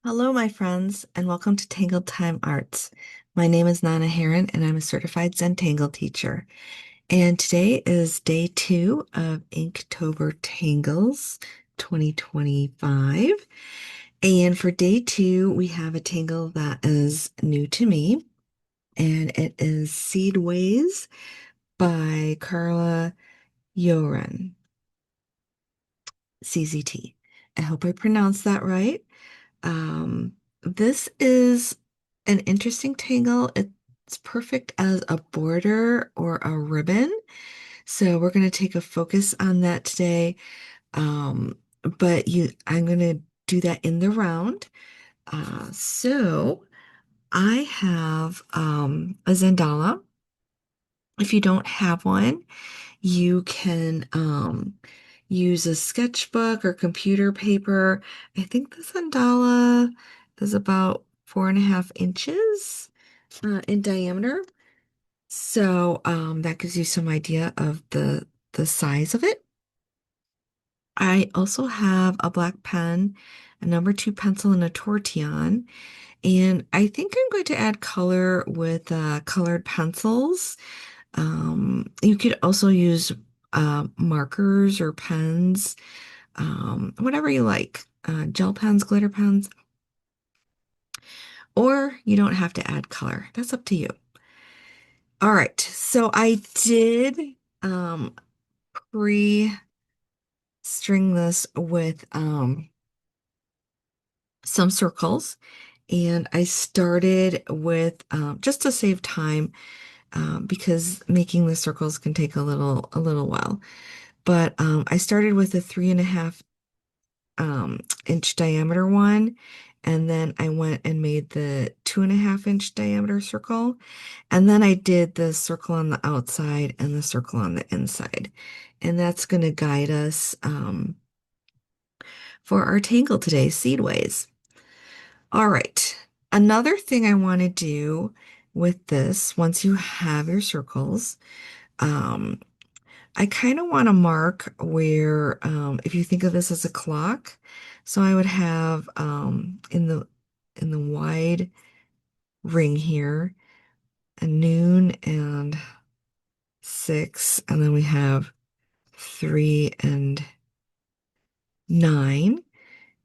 Hello, my friends, and welcome to Tangle Time Arts. My name is Nana Heron, and I'm a certified Zentangle teacher. And today is day 2 of Inktober Tangles 2025. And for day 2, we have a tangle that is new to me, and it is Seedwayz by Carla Jooren, CZT. I hope I pronounced that right. Um, this is an interesting tangle. It's perfect as a border or a ribbon. So we're going to take a focus on that today. I'm going to do that in the round. So I have a Zendala. If you don't have one, you can use a sketchbook or computer paper. I think the Zendala is about 4.5 inches in diameter. So that gives you some idea of the size of it. I also have a black pen, a number 2 pencil, and a tortillon. And I think I'm going to add color with colored pencils. You could also use markers or pens, whatever you like, gel pens, glitter pens, or you don't have to add color. That's up to you. All right, so I did um, pre-string this with some circles, and I started with just to save time because making the circles can take a little while. But I started with a 3.5 inch diameter one, and then I went and made the 2.5 inch diameter circle, and then I did the circle on the outside and the circle on the inside. And that's going to guide us for our tangle today, Seedwayz. All right. Another thing I want to do with this, once you have your circles, um, I kind of want to mark where, if you think of this as a clock, so I would have in the wide ring here a noon and 6, and then we have 3 and 9,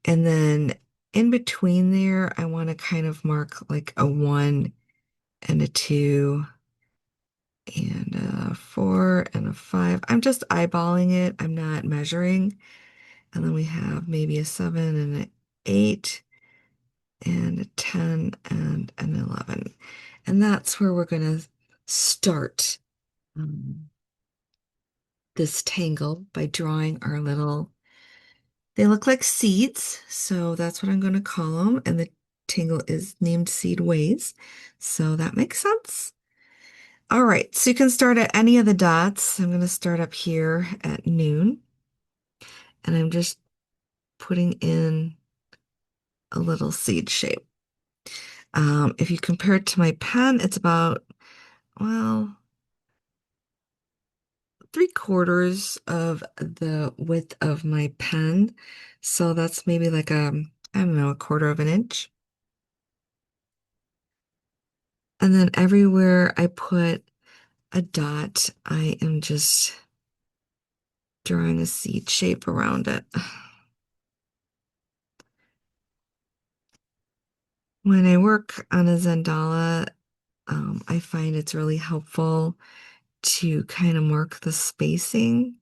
and then in between there, I want to kind of mark like a 1 and a 2 and a 4 and a 5. I'm just eyeballing it. I'm not measuring. And then we have maybe a 7 and an 8 and a 10 and an 11. And that's where we're going to start um, this tangle by drawing our little, they look like seeds. So that's what I'm going to call them. And the tangle is named Seedwayz. So that makes sense. All right. So you can start at any of the dots. I'm going to start up here at noon. And I'm just putting in a little seed shape. If you compare it to my pen, it's about, well, 3/4 of the width of my pen. So that's maybe like I don't know, 1/4 of an inch. And then everywhere I put a dot, I am just drawing a seed shape around it. When I work on a Zendala, I find it's really helpful to kind of mark the spacing.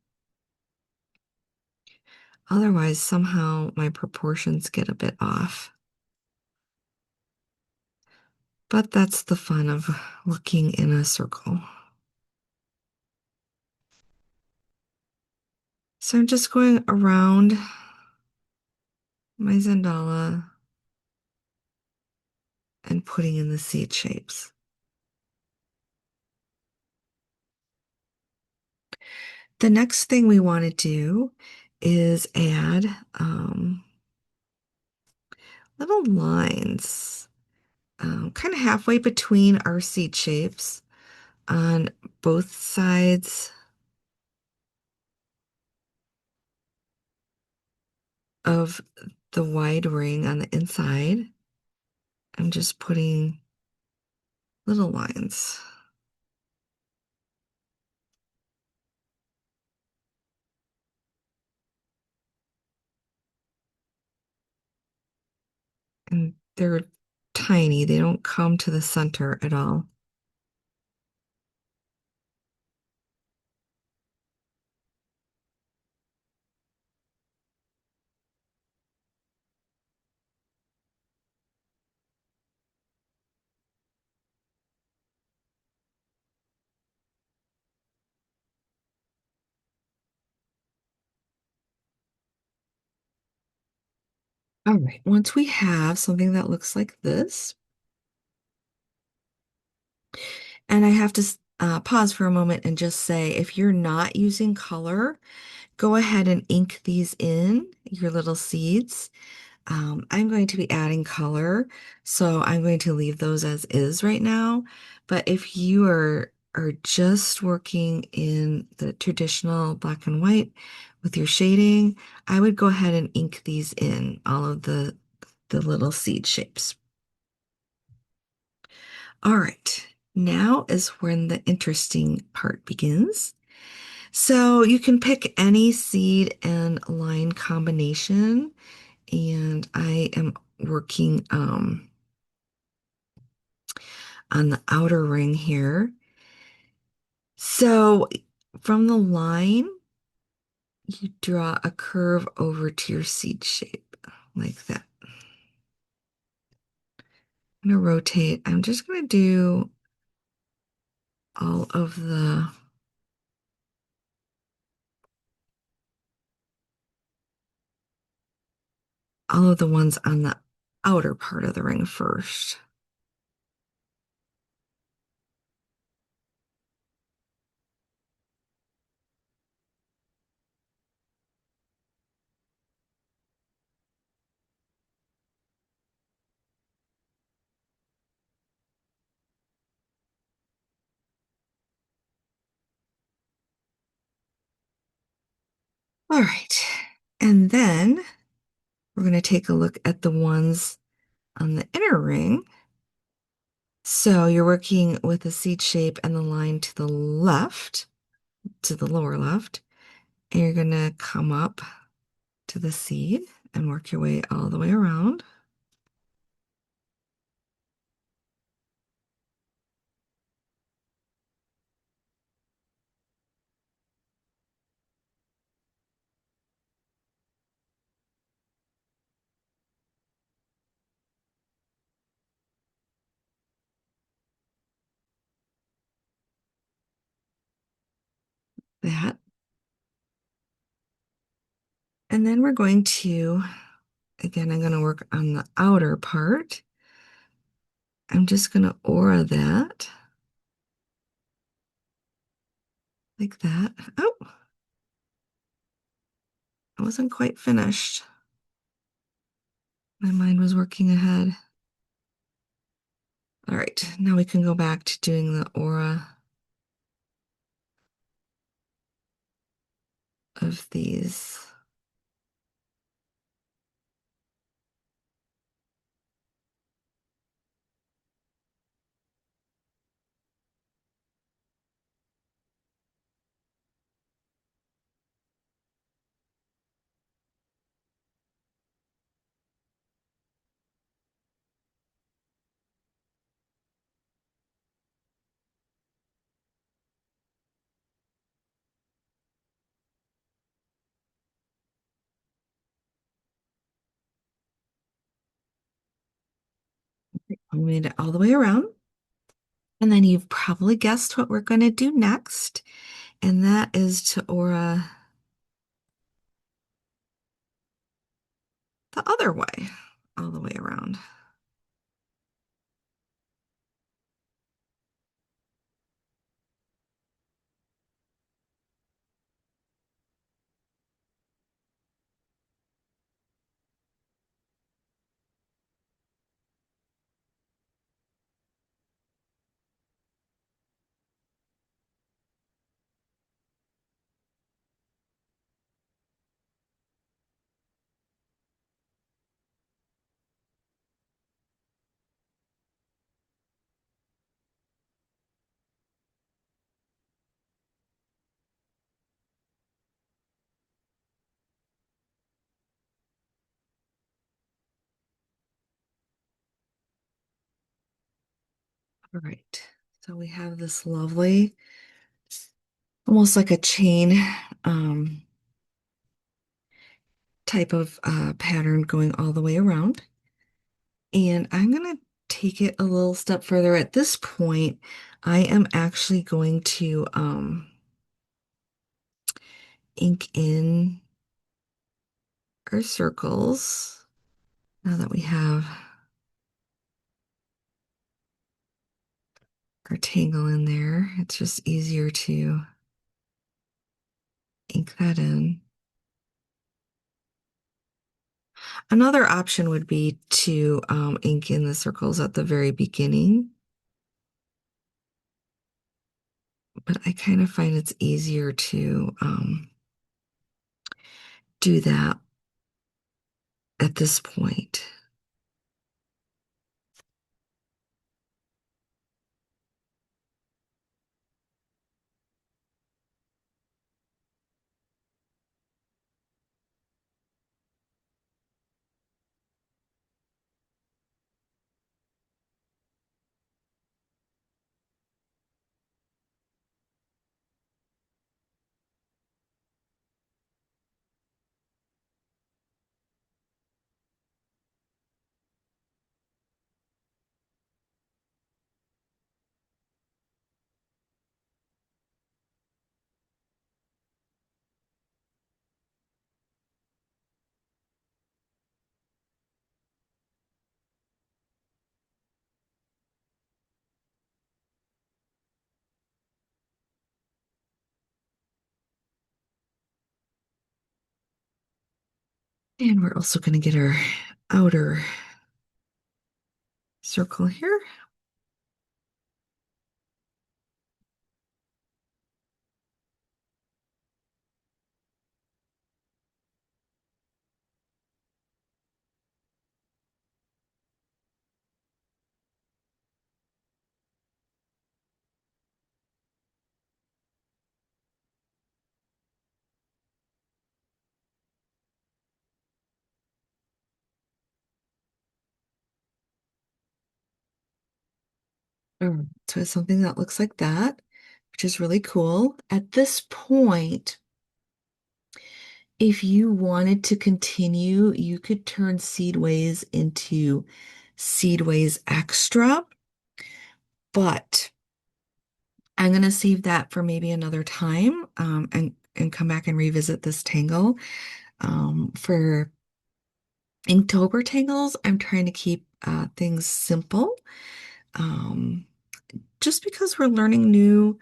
Otherwise, somehow my proportions get a bit off. But that's the fun of working in a circle. So I'm just going around my Zendala and putting in the seed shapes. The next thing we want to do is add little lines, kind of halfway between our seed shapes on both sides of the wide ring on the inside, I'm just putting little lines. And they're tiny. They don't come to the center at all. All right, once we have something that looks like this, and I have to pause for a moment and just say, if you're not using color, go ahead and ink these in, your little seeds. I'm going to be adding color, so I'm going to leave those as is right now. But if you are just working in the traditional black and white with your shading, I would go ahead and ink these in, all of the little seed shapes. All right, now is when the interesting part begins. So you can pick any seed and line combination, and I am working on the outer ring here. So from the line, you draw a curve over to your seed shape like that. I'm going to rotate. I'm just going to do all of the ones on the outer part of the ring first. All right. And then we're going to take a look at the ones on the inner ring. So you're working with the seed shape and the line to the left, to the lower left, and you're going to come up to the seed and work your way all the way around. That. And then we're going to, again, I'm going to work on the outer part. I'm just going to aura that like that. Oh, I wasn't quite finished. My mind was working ahead. All right, now we can go back to doing the aura of these. We made it all the way around. And then you've probably guessed what we're going to do next, and that is to aura the other way, all the way around. All right. So we have this lovely, almost like a chain um, type of pattern going all the way around. And I'm going to take it a little step further. At this point, I am actually going to ink in our circles now that we have our tangle in there. It's just easier to ink that in. Another option would be to ink in the circles at the very beginning, but I kind of find it's easier to do that at this point. And we're also going to get our outer circle here. So it's something that looks like that, which is really cool. At this point, if you wanted to continue, you could turn Seedwayz into Seedwayz Extra, but I'm going to save that for maybe another time and come back and revisit this tangle. For Inktober tangles, I'm trying to keep things simple um, just because we're learning new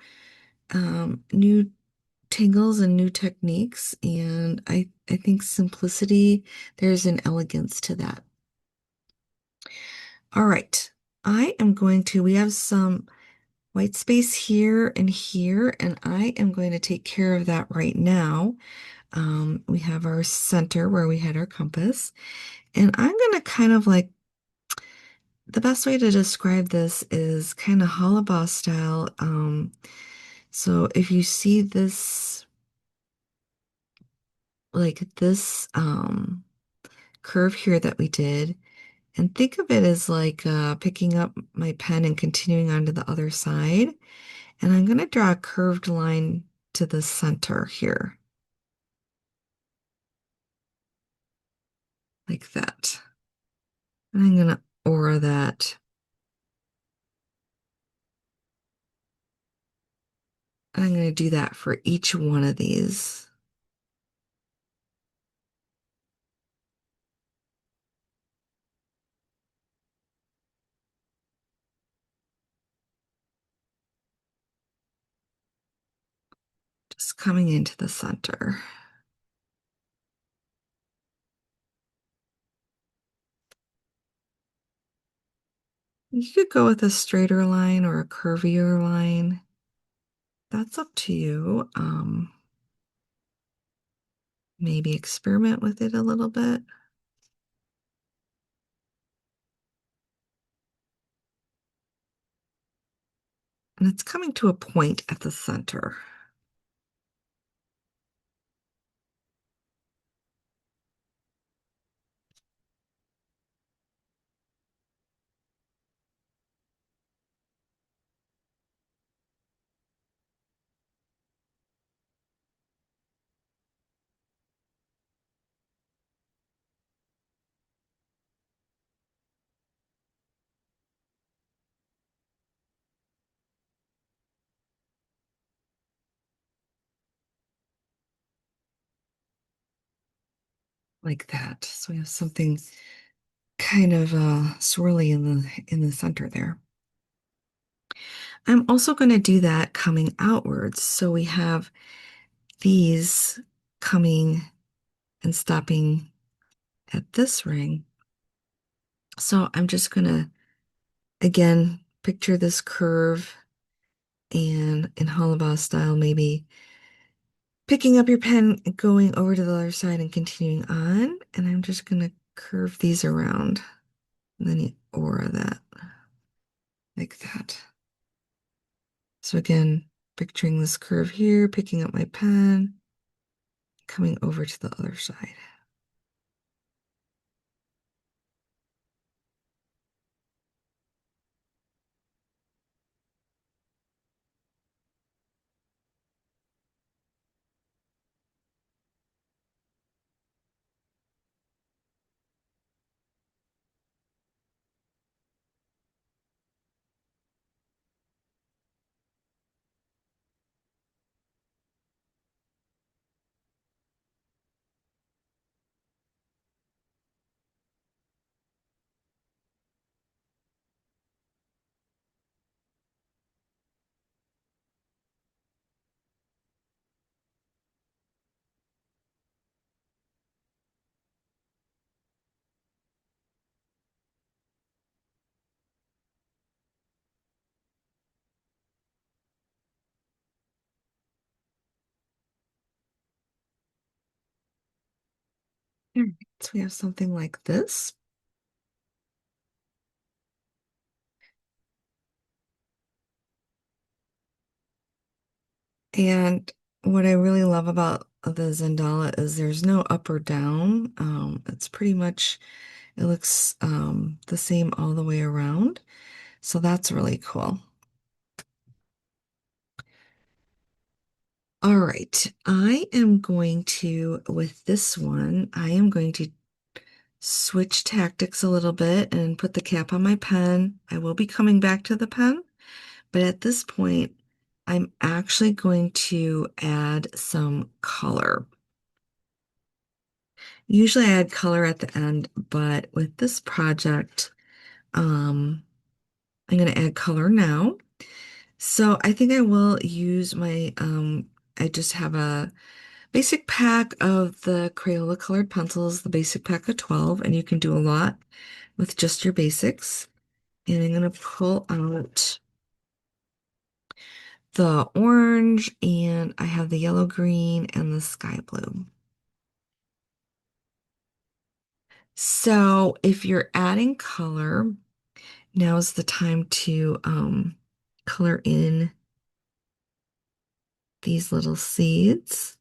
tangles and new techniques, and I think simplicity, there's an elegance to that. All right, we have some white space here and here, and I am going to take care of that right now. We have our center where we had our compass, and I'm going to kind of like, the best way to describe this is kind of hollow boss style. So if you see this, like this curve here that we did, and think of it as like picking up my pen and continuing on to the other side. And I'm going to draw a curved line to the center here, like that. And I'm going to aura that. And I'm going to do that for each one of these. Just coming into the center. You could go with a straighter line or a curvier line. That's up to you. Maybe experiment with it a little bit. And it's coming to a point at the center. like that. So we have something kind of swirly in the center there. I'm also going to do that coming outwards. So we have these coming and stopping at this ring. So I'm just going to, again, picture this curve and in Hollabaugh style, maybe picking up your pen and going over to the other side and continuing on. And I'm just going to curve these around. And then you aura that like that. So again, picturing this curve here, picking up my pen, coming over to the other side. All right, so we have something like this. And what I really love about the Zendala is there's no up or down. It's pretty much, it looks the same all the way around. So that's really cool. All right, I am going to, with this one, I am going to switch tactics a little bit and put the cap on my pen. I will be coming back to the pen, but at this point, I'm actually going to add some color. Usually I add color at the end, but with this project, I'm going to add color now. So I think I will use my, I just have a basic pack of the Crayola colored pencils, the basic pack of 12, and you can do a lot with just your basics. And I'm going to pull out the orange, and I have the yellow, green, and the sky blue. So if you're adding color, now's the time to color in these little seeds.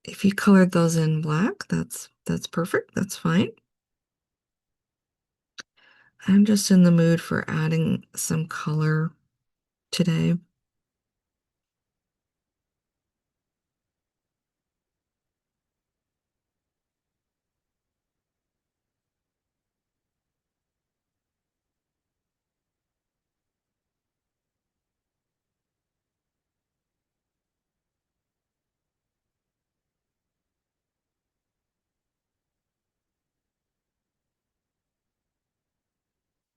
If you colored those in black, that's perfect. That's fine. I'm just in the mood for adding some color today.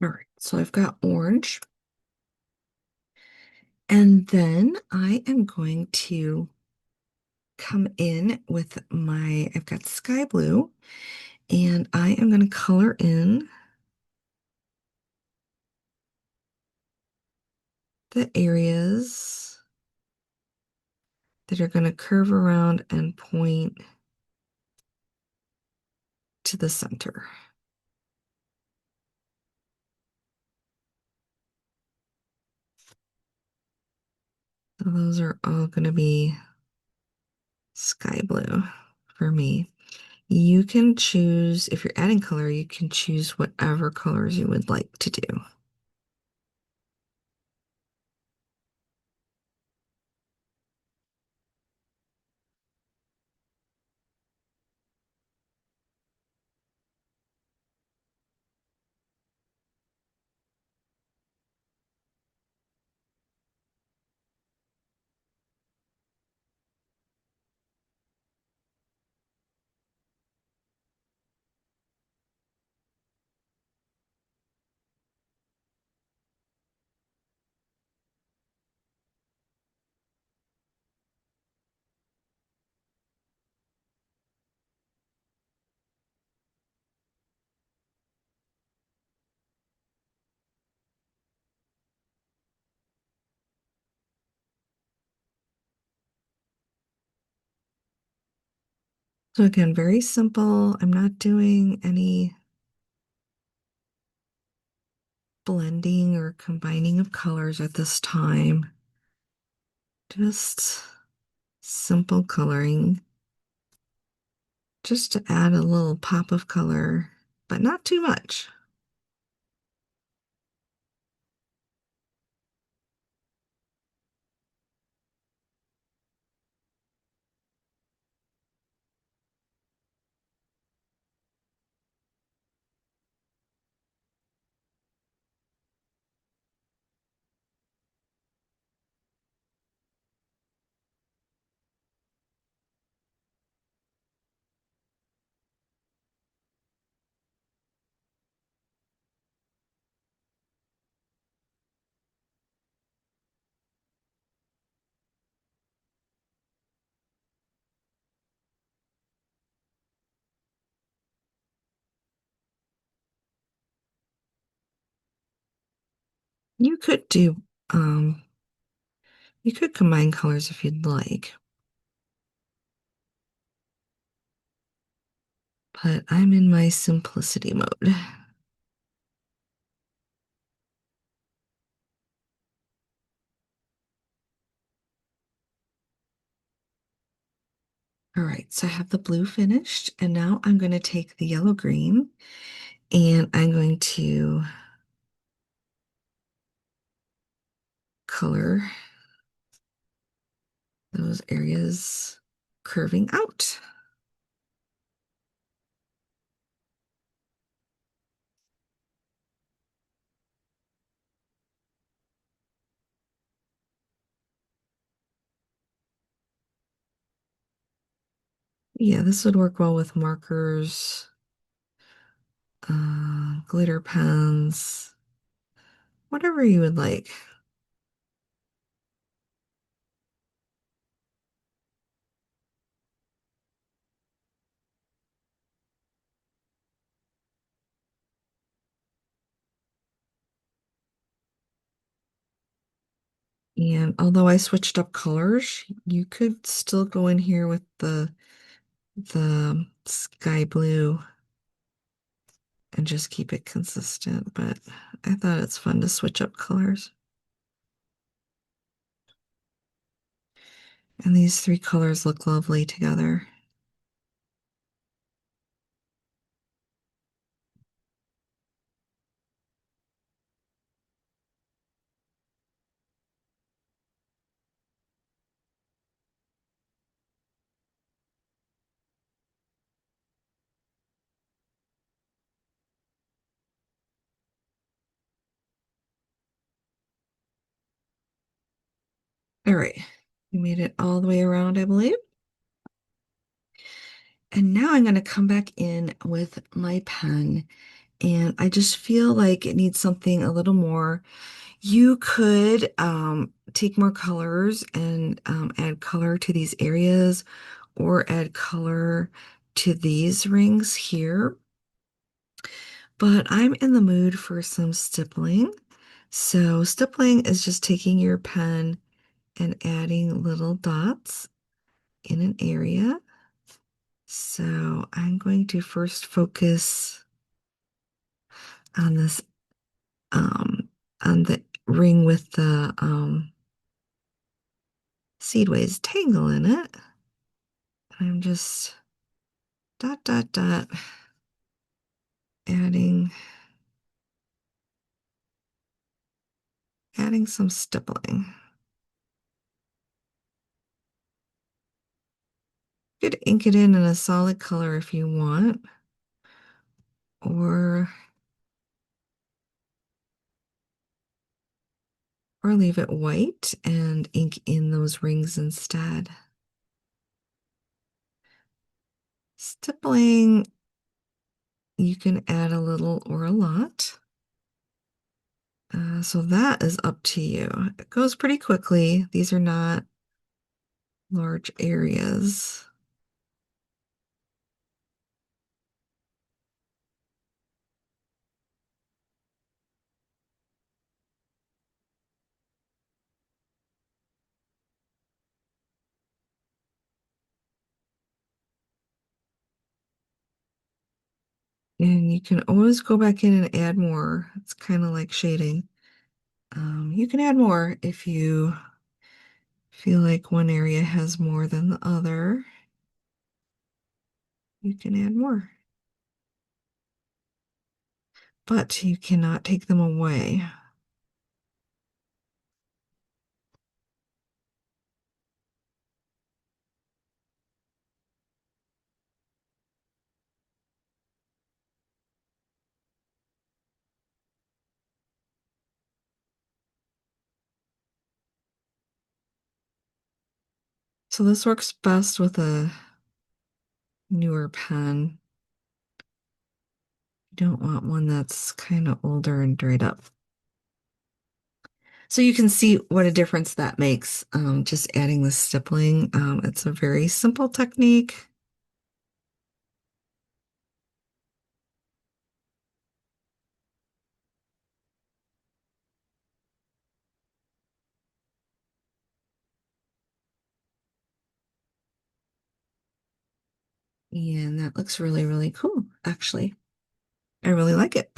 All right, so I've got orange. And then I am going to come in with I've got sky blue, and I am going to color in the areas that are going to curve around and point to the center. So those are all going to be sky blue for me. You can choose, if you're adding color, you can choose whatever colors you would like to do. So again, very simple. I'm not doing any blending or combining of colors at this time. Just simple coloring, just to add a little pop of color, but not too much. You could do, um, you could combine colors if you'd like, but I'm in my simplicity mode. All right, so I have the blue finished, and now I'm going to take the yellow green and I'm going to color those areas curving out. Yeah, this would work well with markers, glitter pens, whatever you would like. And although I switched up colors, you could still go in here with the sky blue and just keep it consistent, but I thought it's fun to switch up colors. And these three colors look lovely together. All right, we made it all the way around, I believe. And now I'm going to come back in with my pen, and I just feel like it needs something a little more. You could take more colors and add color to these areas or add color to these rings here. But I'm in the mood for some stippling. So stippling is just taking your pen and adding little dots in an area. So I'm going to first focus on this on the ring with the Seedwayz tangle in it. I'm just dot dot dot adding some stippling. You could ink it in a solid color if you want, or leave it white and ink in those rings instead. Stippling, you can add a little or a lot. So that is up to you. It goes pretty quickly. These are not large areas. And you can always go back in and add more. It's kind of like shading. You can add more if you feel like one area has more than the other. You can add more, but you cannot take them away. So this works best with a newer pen. You don't want one that's kind of older and dried up. So you can see what a difference that makes, just adding the stippling. It's a very simple technique. And that looks really, really cool, actually. I really like it.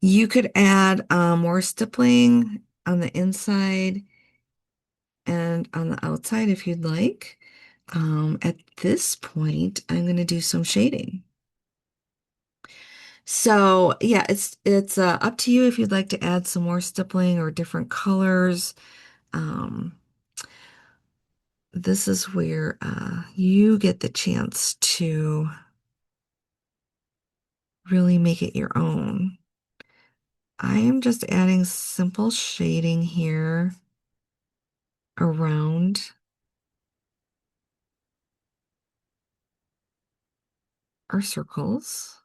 You could add more stippling on the inside and on the outside if you'd like. At this point, I'm going to do some shading. So yeah, it's up to you if you'd like to add some more stippling or different colors. Um, this is where you get the chance to really make it your own. I am just adding simple shading here around our circles.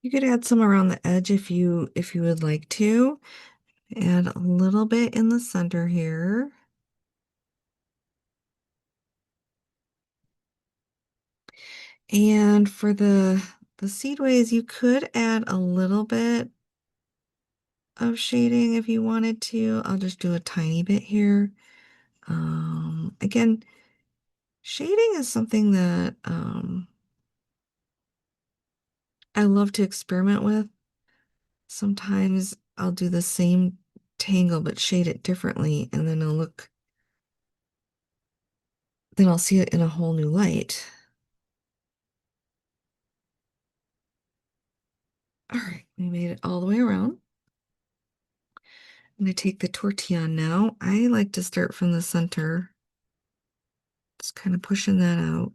You could add some around the edge if you would like to. Add a little bit in the center here. And for the seedways, you could add a little bit of shading if you wanted to. I'll just do a tiny bit here. Again, shading is something that I love to experiment with. Sometimes I'll do the same tangle but shade it differently, and then I'll see it in a whole new light. All right, we made it all the way around. I'm going to take the tortillon now. I like to start from the center, just kind of pushing that out.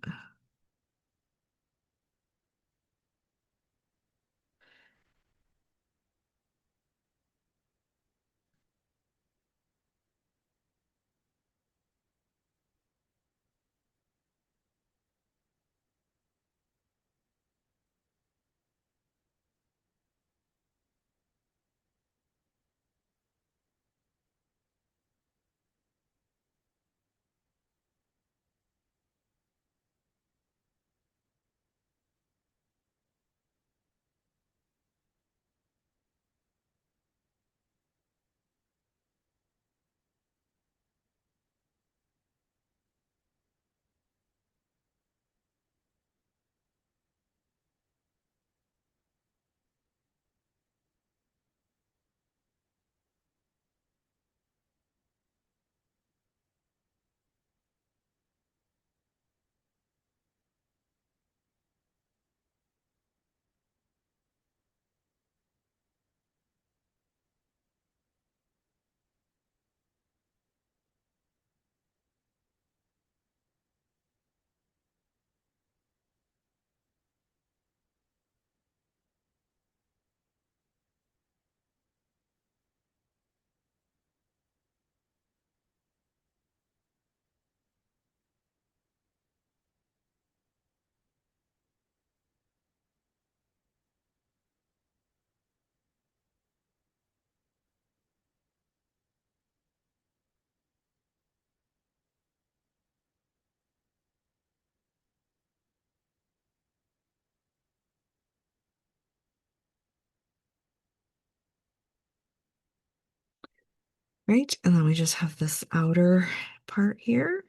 Right? And then we just have this outer part here.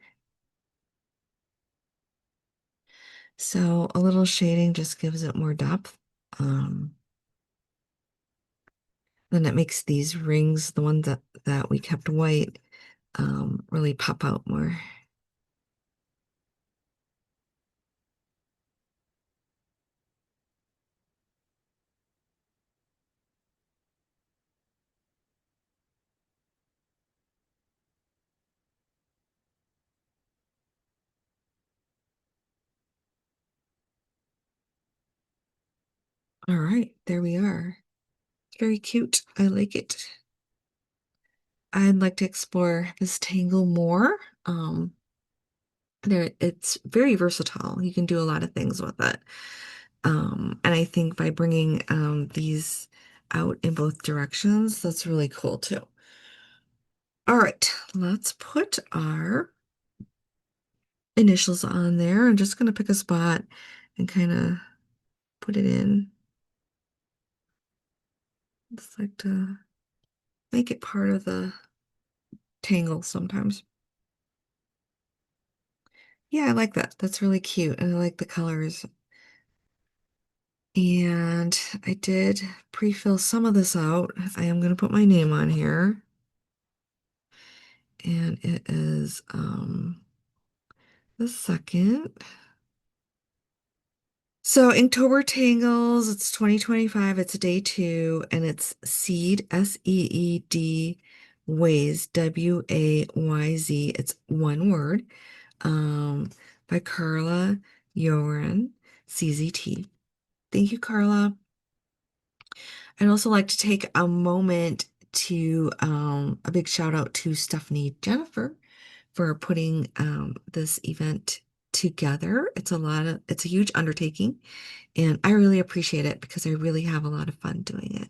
So a little shading just gives it more depth. Um, then it makes these rings, the ones that we kept white, really pop out more. All right, there we are. Very cute. I like it. I'd like to explore this tangle more. It's very versatile. You can do a lot of things with it. And I think by bringing these out in both directions, that's really cool too. All right, let's put our initials on there. I'm just going to pick a spot and kind of put it in. Just like to make it part of the tangle sometimes. Yeah, I like that. That's really cute. And I like the colors. And I did pre-fill some of this out. I am going to put my name on here. And it is the second. So Inktober Tangles, it's 2025, it's day two, and it's Seed, Seed Ways, Wayz. It's one word. Um, by Carla, Jooren, CZT. Thank you, Carla. I'd also like to take a moment to a big shout out to Stephanie Jennifer for putting this event together. It's a huge undertaking, and I really appreciate it because I really have a lot of fun doing it.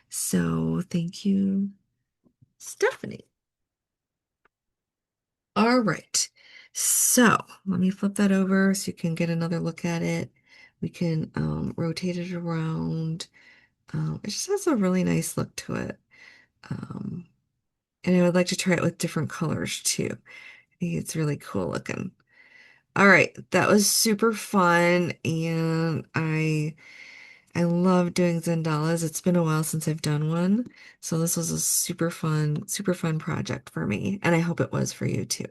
So thank you, Stephanie. All right. So let me flip that over so you can get another look at it. We can rotate it around. It just has a really nice look to it. Um, and I would like to try it with different colors too. I think it's really cool looking. All right, that was super fun, and I love doing Zendalas. It's been a while since I've done one, so this was a super fun project for me, and I hope it was for you too.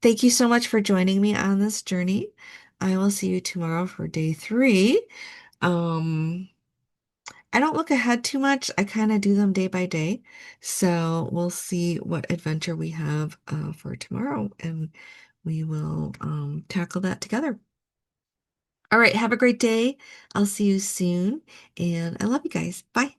Thank you so much for joining me on this journey. I will see you tomorrow for day three. Um, I don't look ahead too much. I kind of do them day by day. So we'll see what adventure we have for tomorrow, and we will tackle that together. All right, have a great day. I'll see you soon, and I love you guys. Bye.